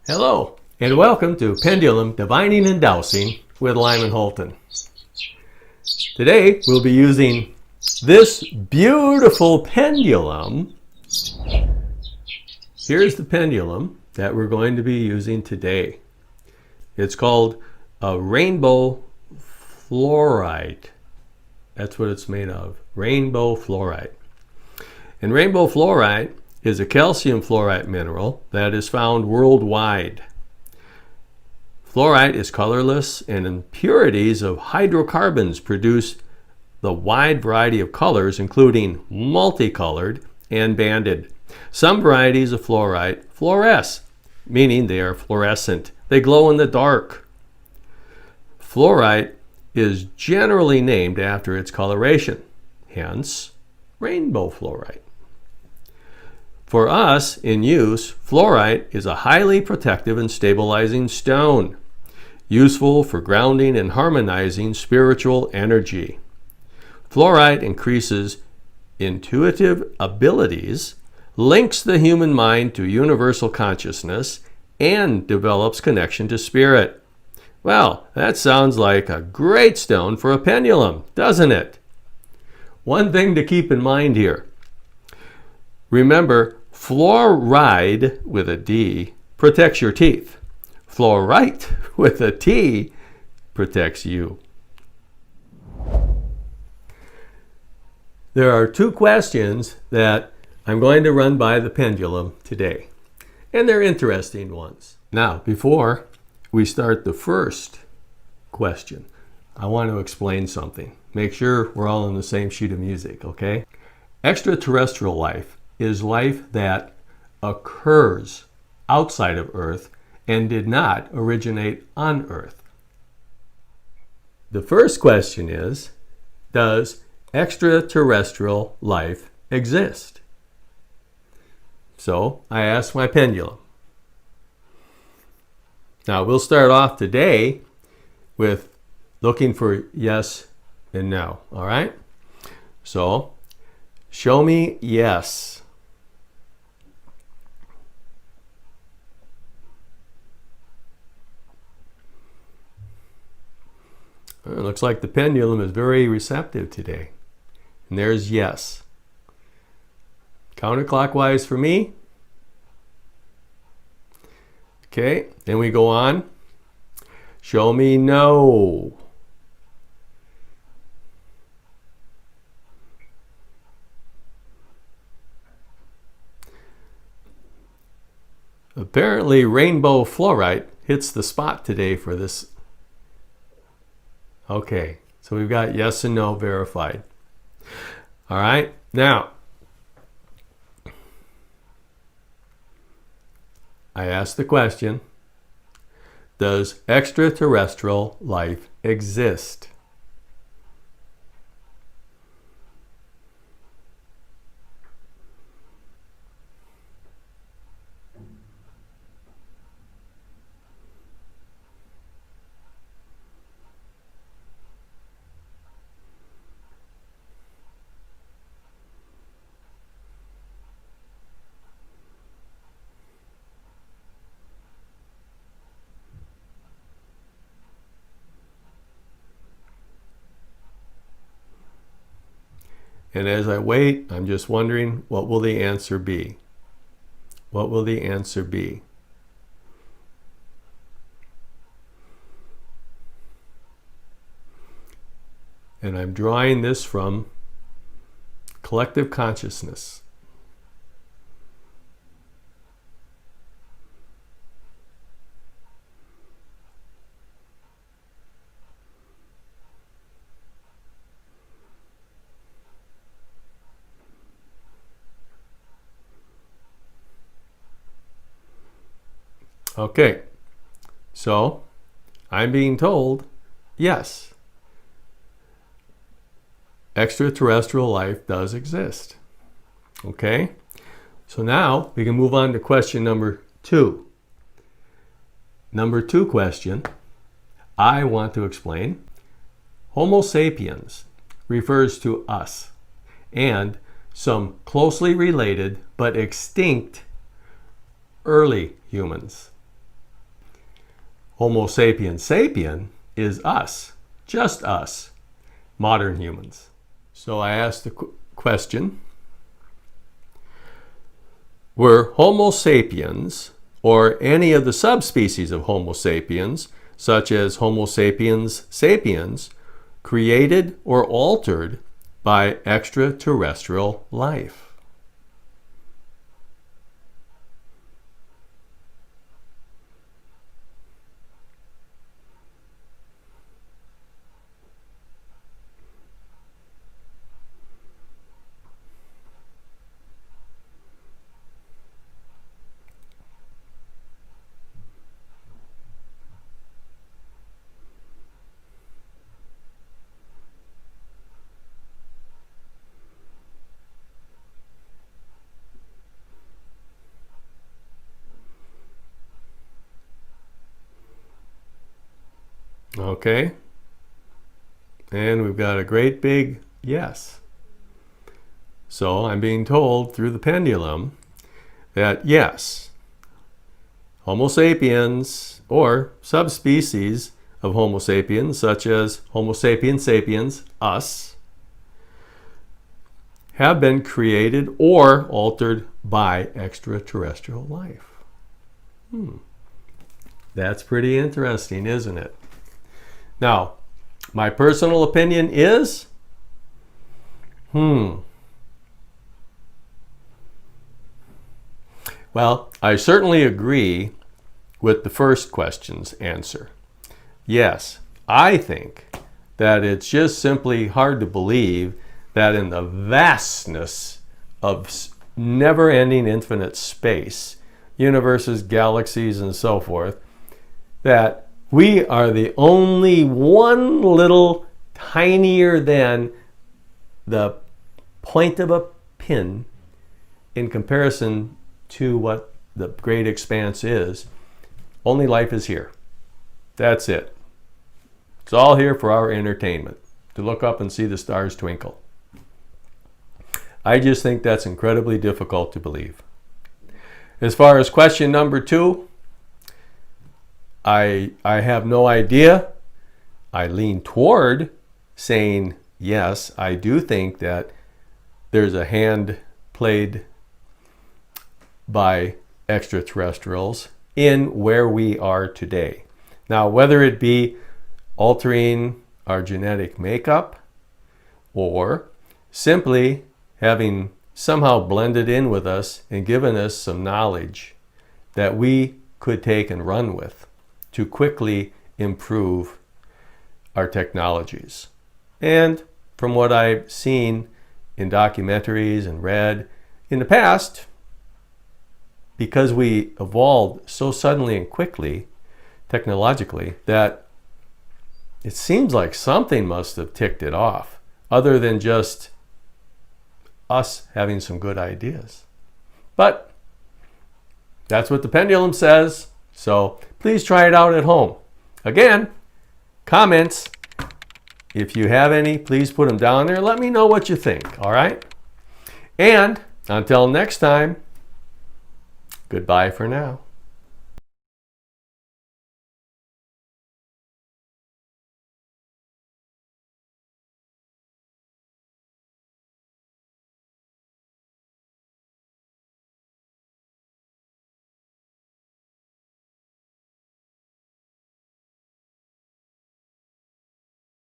Hello, and welcome to Pendulum Divining and Dowsing with Lyman Holton. Today, we'll be using this beautiful pendulum. Here's the pendulum that we're going to be using today. It's called a rainbow fluorite. That's what it's made of, rainbow fluorite. And rainbow fluorite is a calcium fluorite mineral that is found worldwide. Fluorite is colorless, and impurities of hydrocarbons produce the wide variety of colors, including multicolored and banded. Some varieties of fluorite fluoresce, meaning they are fluorescent. They glow in the dark. Fluorite is generally named after its coloration, hence rainbow fluorite. For us, in use, fluorite is a highly protective and stabilizing stone, useful for grounding and harmonizing spiritual energy. Fluorite increases intuitive abilities, links the human mind to universal consciousness, and develops connection to spirit. Well, that sounds like a great stone for a pendulum, doesn't it? One thing to keep in mind here. Remember, fluoride with a D protects your teeth. Fluorite with a T protects you. There are two questions that I'm going to run by the pendulum today, and they're interesting ones. Now, before we start the first question, I want to explain something. Make sure we're all on the same sheet of music, okay? Extraterrestrial life is life that occurs outside of Earth and did not originate on Earth. The first question is, does extraterrestrial life exist? So I asked my pendulum. Now we'll start off today with looking for yes and no, all right? So show me yes. It looks like the pendulum is very receptive today. And there's yes. Counterclockwise for me. Okay, then we go on. Show me no. Apparently rainbow fluorite hits the spot today for this. Okay, so we've got yes and no verified. All right, now, I asked the question, does extraterrestrial life exist? And as I wait, I'm just wondering, what will the answer be? What will the answer be? And I'm drawing this from collective consciousness. Okay, so I'm being told, yes, extraterrestrial life does exist. Okay, so now we can move on to question number 2. Number 2 question, I want to explain, Homo sapiens refers to us and some closely related but extinct early humans. Homo sapiens sapien is us, just us, modern humans. So I asked the question, were Homo sapiens or any of the subspecies of Homo sapiens, such as Homo sapiens sapiens, created or altered by extraterrestrial life? Okay, and we've got a great big yes. So I'm being told through the pendulum that yes, Homo sapiens or subspecies of Homo sapiens, such as Homo sapiens sapiens, us, have been created or altered by extraterrestrial life. That's pretty interesting, isn't it? Now, my personal opinion is, well, I certainly agree with the first question's answer. Yes, I think that it's just simply hard to believe that in the vastness of never-ending infinite space, universes, galaxies, and so forth, that we are the only one little tinier than the point of a pin in comparison to what the great expanse is. Only life is here. That's it. It's all here for our entertainment, to look up and see the stars twinkle. I just think that's incredibly difficult to believe. As far as question number 2, I have no idea. I lean toward saying, yes, I do think that there's a hand played by extraterrestrials in where we are today. Now, whether it be altering our genetic makeup or simply having somehow blended in with us and given us some knowledge that we could take and run with to quickly improve our technologies. And from what I've seen in documentaries and read in the past, because we evolved so suddenly and quickly technologically, that it seems like something must have ticked it off, other than just us having some good ideas. But that's what the pendulum says. So please try it out at home. Again, comments, if you have any, please put them down there. Let me know what you think, all right? And until next time, goodbye for now.